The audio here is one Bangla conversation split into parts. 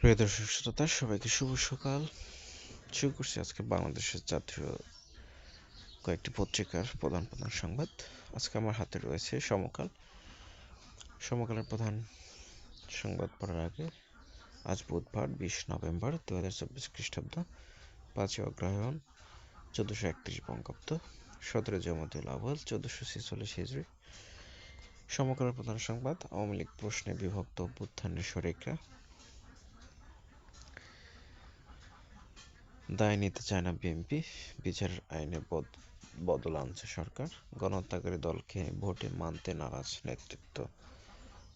প্রিয় দর্শক শ্রোতা, সবাইকে শুভ সকাল। শুরু করছি আজকে বাংলাদেশের জাতীয় কয়েকটি পত্রিকার প্রধান প্রধান সংবাদ। আজকে আমার হাতে রয়েছে সমকাল। সমকালের প্রধান সংবাদ পড়ার আগে আজ বুধবার 20 নভেম্বর 2024 খ্রিস্টাব্দ, 5ই অগ্রহায়ণ 1431 বঙ্গাব্দ, 17 জমাদিউল আউয়াল 1446 হিজরি। সমকালের প্রধান সংবাদ: আওয়ামী লীগ প্রশ্নে বিভক্ত অভ্যুত্থানের শরিকরা, দায় নিতে চায় না বিএনপি, বিচারের আইনে বদল আনছে সরকার, গণহত্যাকারী দলকে ভোটে মানতে নারাজ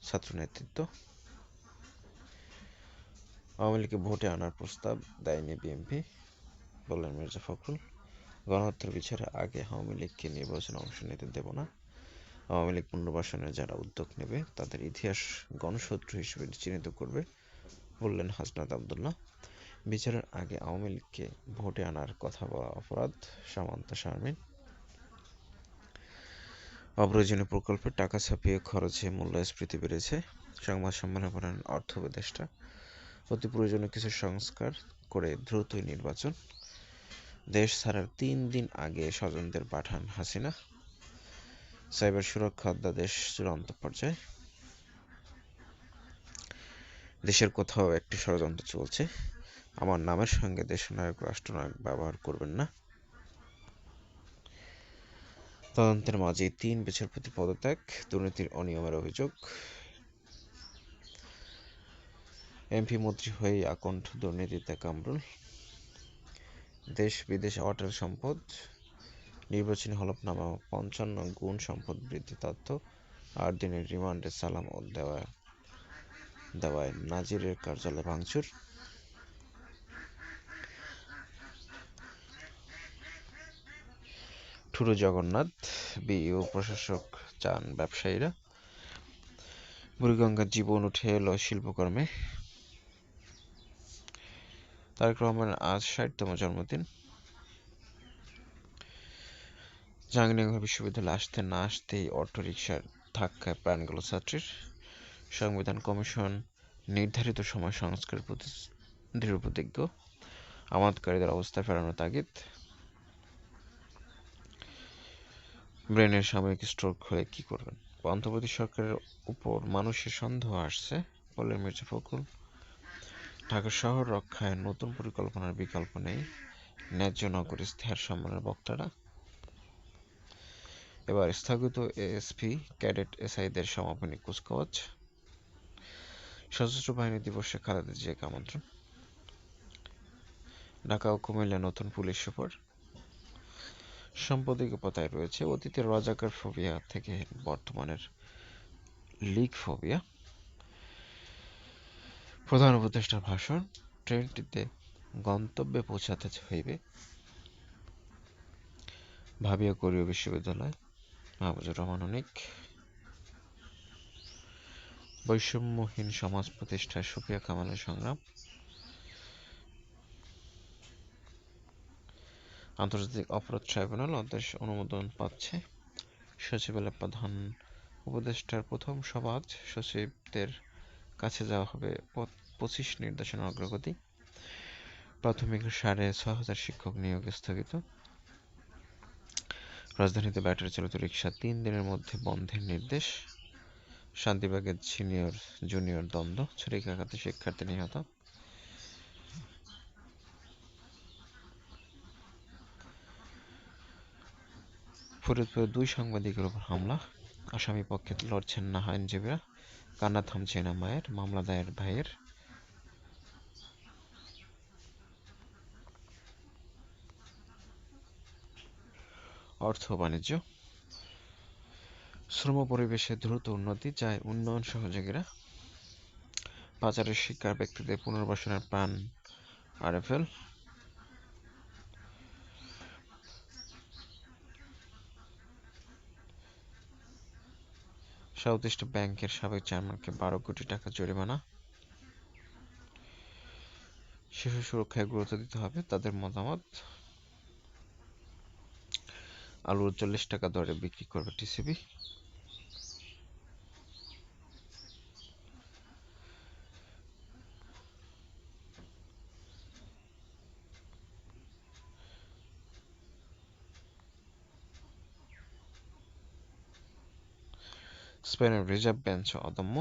ছাত্র নেতৃত্ব, আওয়ামী লীগকে ভোটে আনার প্রস্তাব দেয়নি বিএনপি, বললেন মির্জা ফখরুল। গণহত্যার বিচারে আগে আওয়ামী লীগকে নির্বাচনে অংশ নিতে দেব না, আওয়ামী লীগ পুনর্বাসনের যারা উদ্যোগ নেবে তাদের ইতিহাস গণশত্রু হিসেবে চিহ্নিত করবে, বললেন হাসনাত আবদুল্লাহ। বিচারের আগে আওয়ামী লীগকে ভোটে আনার কথা বলা অপরাধ, সামান্তা শারমিন। অপ্রয়োজনীয় প্রকল্পে টাকা ছাপিয়ে খরচে মূল্যস্ফীতি বেড়েছে, সংবাদ সম্মেলনে বলেন অর্থ উপদেষ্টা। অতি প্রয়োজনীয় কিছু সংস্কার করে দ্রুতই নির্বাচন। দেশ ছাড়ার 3 দিন আগে স্বজনদের পাঠান হাসিনা। সাইবার সুরক্ষা অধ্যাদেশ চূড়ান্ত পর্যায়ে। দেশের কোথাও একটি ষড়যন্ত্র চলছে, আমার নামের সঙ্গে দেশনায়ক রাষ্ট্রনায়ক ব্যবহার করবেন না। তদন্তের মাঝে 3 বিচারপতি পদত্যাগ, দুর্নীতির অনিয়মের অভিযোগ। এমপি মন্ত্রী হয়েই আকণ্ঠ দুর্নীতিতে কামরুল। দেশ বিদেশে অটল সম্পদ, নির্বাচনী হলফনামা 55 গুণ সম্পদ বৃদ্ধি তথ্য, 8 দিনের রিমান্ডে সালাম ও দেওয়ায় নাজিরের কার্যালয় ভাঙচুর। ঠুরো জগন্নাথ, বিইও প্রশাসক চান ব্যবসায়ীরা। বুড়িগঙ্গার জীবন উঠে এলো শিল্পকর্মে। তারেক রহমানের আজ 60তম জন্মদিন। জাহাঙ্গীরনগর বিশ্ববিদ্যালয়ে আসতে না আসতেই অটোরিকশার ধাক্কায় প্রাণ গেল ছাত্রীর। সংবিধান কমিশন নির্ধারিত সময় সংস্কারের প্রতি দৃঢ়প্রতিজ্ঞ, আমানতকারীদের অবস্থা ফেরানোর তাগিদ। ব্রেনের সাময়িক স্ট্রোক হলে কী করবেন? অন্তর্বর্তী সরকারের উপর মানুষের সন্দেহ আসছে, বললেন মির্জা ফখরুল। ঢাকা শহর রক্ষায় নতুন পরিকল্পনার বিকল্প নেই, ন্যায্য নগর ইশতেহার সম্মেলনের বক্তারা। এবার স্থগিত এএসপি ক্যাডেট এসআইদের সমাপনী কুচকাওয়াজ। সশস্ত্র বাহিনী দিবসে খালেদা জিয়াকে আমন্ত্রণ। ঢাকা ও কুমিল্লায় নতুন পুলিশ সুপার। সম্পাদকীয়তায় রয়েছে অতীতের রাজাকার ফোবিয়া থেকে বর্তমানের লীগ ফোবিয়া। প্রধান উপদেষ্টার ভাষণ, ট্রেনটিতে গন্তব্যে পৌঁছাতে হইবে। ভাবিয়া কোরীয় বিশ্ববিদ্যালয়, মাহফুজুর রহমান অনিক। বৈষম্যহীন সমাজ প্রতিষ্ঠায় সুফিয়া কামালের সংগ্রাম। আন্তর্জাতিক অপরাধ ট্রাইব্যুনাল আদেশ অনুমোদন পাচ্ছে। সচিবালয় প্রধান উপদেষ্টার প্রথম সভা আজ, সচিবদের কাছে যাওয়া হবে 25 নির্দেশনার অগ্রগতি। প্রাথমিক 6,500 শিক্ষক নিয়োগ স্থগিত। রাজধানীতে ব্যাটারি চালিত রিকশা 3 দিনের মধ্যে বন্ধের নির্দেশ। শান্তিবাগের সিনিয়র জুনিয়র দ্বন্দ্ব, ছুরিকাঘাতে শিক্ষার্থী নিহত। ফরিদপুরে 2 সাংবাদিকের উপর হামলা, আসামি পক্ষে লড়ছেন না আইনজীবীরা, কান্না থামছে না মায়ের, মামলা দায়ের ভাইয়ের। অর্থ বাণিজ্য, শ্রম পরিবেশে দ্রুত উন্নতি চায় উন্নয়ন সহযোগীরা। পাচারের শিকার ব্যক্তিদের পুনর্বাসনের প্রাণ আরএফএল। সাউথ ইস্ট ব্যাংকের সাবেক চেয়ারম্যানকে 12 কোটি টাকা জরিমানা। শিশু সুরক্ষায় গুরুত্ব দিতে হবে, তাদের মতামত। আলু 40 টাকা দরে বিক্রি করবে টিসিবি। স্পেনের রিজার্ভ বেঞ্চ অদম্য।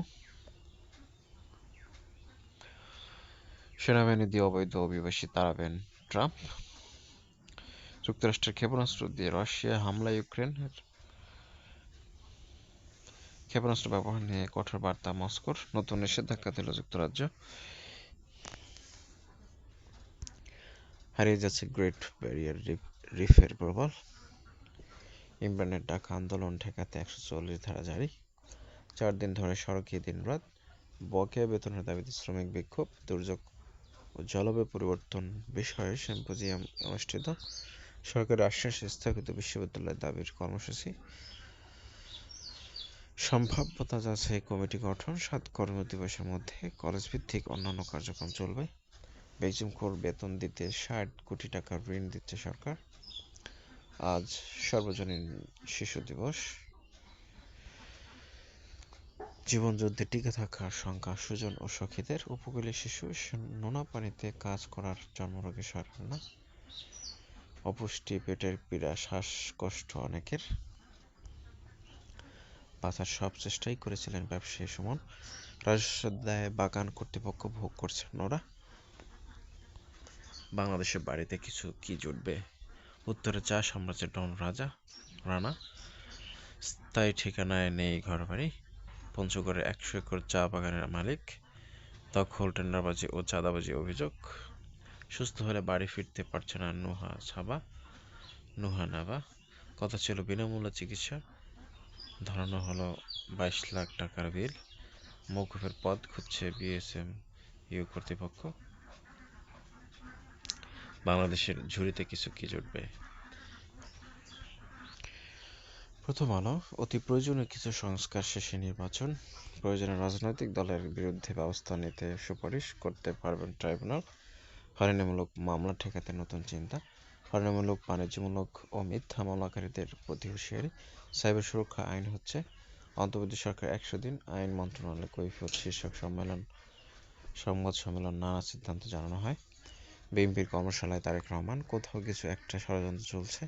সেনাবাহিনী দিয়ে অবৈধ অভিবাসী তাড়াবেন ট্রাম্প। যুক্তরাষ্ট্রের ক্ষেপণাস্ত্র দিয়ে রাশিয়া হামলা ইউক্রেনের। ক্ষেপণাস্ত্র ব্যবহার নিয়ে কঠোর বার্তা মস্কোর। নতুন নিষেধাজ্ঞা দিল যুক্তরাজ্য। হারিয়ে যাচ্ছে গ্রেট ব্যারিয়ার রিফের প্রবল। ইমরানের ডাকা আন্দোলন ঠেকাতে 144 ধারা জারি। 4 দিন ধরে সড়কে দিনরাত। বকেয়া বেতনের দাবিতে শ্রমিক বিক্ষোভ। দুর্যোগ ও জলবায়ু পরিবর্তন বিষয়ে সিম্পোজিয়াম অনুষ্ঠিত। সরকারের আশ্বাস স্থগিত বিশ্ববিদ্যালয়ের দাবির কর্মসূচি। সম্ভাব্যতা যাচাই কমিটি গঠন। 7 কর্মদিবসের মধ্যে কলেজভিত্তিক অন্যান্য কার্যক্রম চলবে। বেগজিমখোর বেতন দিতে 60 কোটি টাকার ঋণ দিচ্ছে সরকার। আজ সর্বজনীন শিশু দিবস। জীবনযুদ্ধে টিকে থাকার শঙ্কা সুজন ও সখীদের। উপকূলীয় শিশু নোনা পানিতে কাজ করার জন্মরোগে সরাল না। অপুষ্টি, পেটের পীড়া, শ্বাসকষ্ট অনেকের। বাঁচার সব চেষ্টাই করেছিলেন ব্যবসায়ী সুমন। রাজস্ব দায়ে বাগান কর্তৃপক্ষ ভোগ করছেন ওরা। বাংলাদেশের বাড়িতে কিছু কি জুটবে? উত্তরে চা সাম্রাজ্যের ডন রানা। স্থায়ী ঠিকানায় নেই ঘরবাড়ি। পঞ্চগড়ের 100 একর চা বাগানের মালিক। দখল, টেন্ডারবাজি ও চাঁদাবাজি অভিযোগ। সুস্থ হলে বাড়ি ফিরতে পারছে না নুহা নাবা। কথা ছিল বিনামূল্যে চিকিৎসা, ধরানো হলো 22 লাখ টাকার বিল। মওকুফের পদ খুঁজছে বিএসএমইউ কর্তৃপক্ষ। বাংলাদেশের ঝুড়িতে কিছু কি জুটবে? প্রথম আলো। অতি প্রয়োজনীয় কিছু সংস্কার শেষে নির্বাচন। প্রয়োজনে রাজনৈতিক দলের বিরুদ্ধে ব্যবস্থা নিতে সুপারিশ করতে পারবেন ট্রাইব্যুনাল। হয়রানিমূলক মামলা ঠেকাতে নতুন চিন্তা। হয়রানিমূলক, বাণিজ্যমূলক ও মিথ্যা মামলাকারীদের প্রতি হুঁশিয়ারি। সাইবার সুরক্ষা আইন হচ্ছে। অন্তর্বর্তী সরকার 100 দিন। আইন মন্ত্রণালয় কৈফিয়ত শীর্ষক সংবাদ সম্মেলন নানা সিদ্ধান্ত জানানো হয়। বিএনপির কর্মশালায় তারেক রহমান। কোথাও কিছু একটা ষড়যন্ত্র চলছে।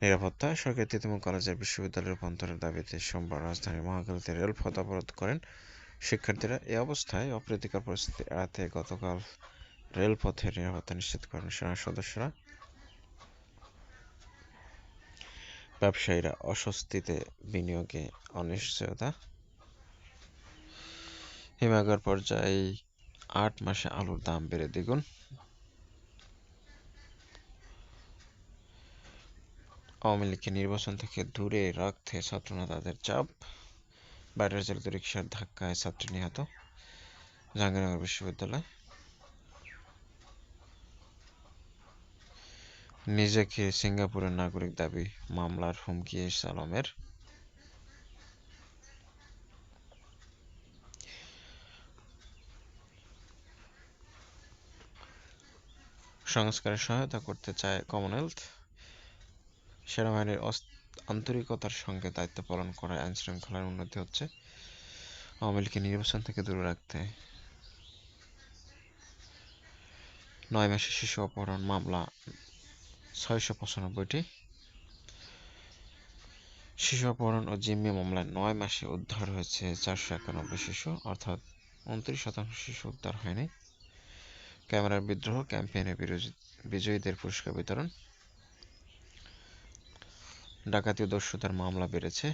নিরাপত্তা। সরকারি তৃতীয় কলেজের বিশ্ববিদ্যালয়ে রূপান্তরের দাবিতে সোমবার রাজধানীর মহাখালীতে রেলপথ অবরোধ করেন শিক্ষার্থীরা। এ অবস্থায় অপ্রীতিকর পরিস্থিতি এড়াতে গতকাল রেলপথের নিরাপত্তা নিশ্চিত করেন সেনা সদস্যরা। ব্যবসায়ীরা অস্বস্তিতে, বিনিয়োগে অনিশ্চয়তা। হিমাগার পর্যায়ে 8 মাসে আলুর দাম বেড়ে দ্বিগুণ। আওয়ামী লীগকে নির্বাচন থেকে দূরে রাখতে ছাত্রনেতাদের চাপ। ব্যাটারি চালিত রিকশার ধাক্কায় ছাত্রী নিহত জাহাঙ্গীরনগর বিশ্ববিদ্যালয়। নিজেকে সিঙ্গাপুরের নাগরিক দাবি মামলার হুমকি এস আলমের। সংস্কারে সহায়তা করতে চায় কমনওয়েলথ। সেনাবাহিনীর আন্তরিকতার সঙ্গে দায়িত্ব পালন করায় আইনশৃঙ্খলার উন্নতি হচ্ছে। আওয়ামী লীগকে নির্বাচন থেকে দূরে রাখতে 9 মাসে শিশু অপহরণ মামলা 695টি। শিশু অপহরণ ও জিম্মি মামলায় 9 মাসে উদ্ধার হয়েছে 491 শিশু, অর্থাৎ 29% শিশু উদ্ধার হয়নি। ক্যামেরার বিদ্রোহ ক্যাম্পেইনে বিজয়ীদের পুরস্কার বিতরণ। ডাকাতি ও দস্যুতার মামলা বেড়েছে।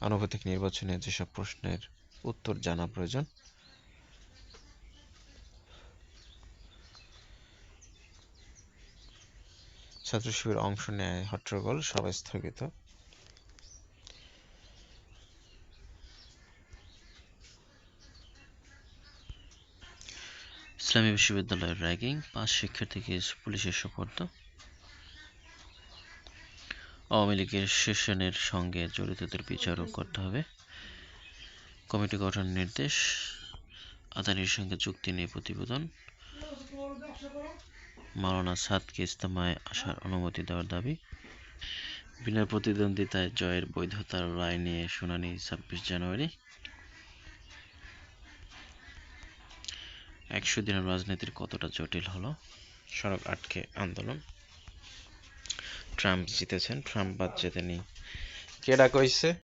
আনুপাতিক নির্বাচনে যেসব প্রশ্নের উত্তর জানা প্রয়োজন। ছাত্র শিবির অংশ নেয় হট্টগোল, সভা স্থগিত। ইসলামী বিশ্ববিদ্যালয়ের র্যাগিং, 5 শিক্ষার্থীকে পুলিশের সোপর্দ। আওয়ামী লীগের সেশনের সঙ্গে জড়িতদের বিচারও করতে হবে। কমিটি গঠনের নির্দেশ। আদানির সঙ্গে চুক্তি নিয়ে প্রতিবেদন। মাওলানা সাদকে ইজতেমায় আসার অনুমতি দেওয়ার দাবি। বিনা প্রতিদ্বন্দ্বিতায় জয়ের বৈধতার রায় নিয়ে শুনানি 26 জানুয়ারি। 100 দিনের রাজনীতির কতটা জটিল হলো? সড়ক আটকে আন্দোলন। ট্রাম্প জিতেছেন, ট্রাম্প বাদ জেতেনি। কেডা কইছে?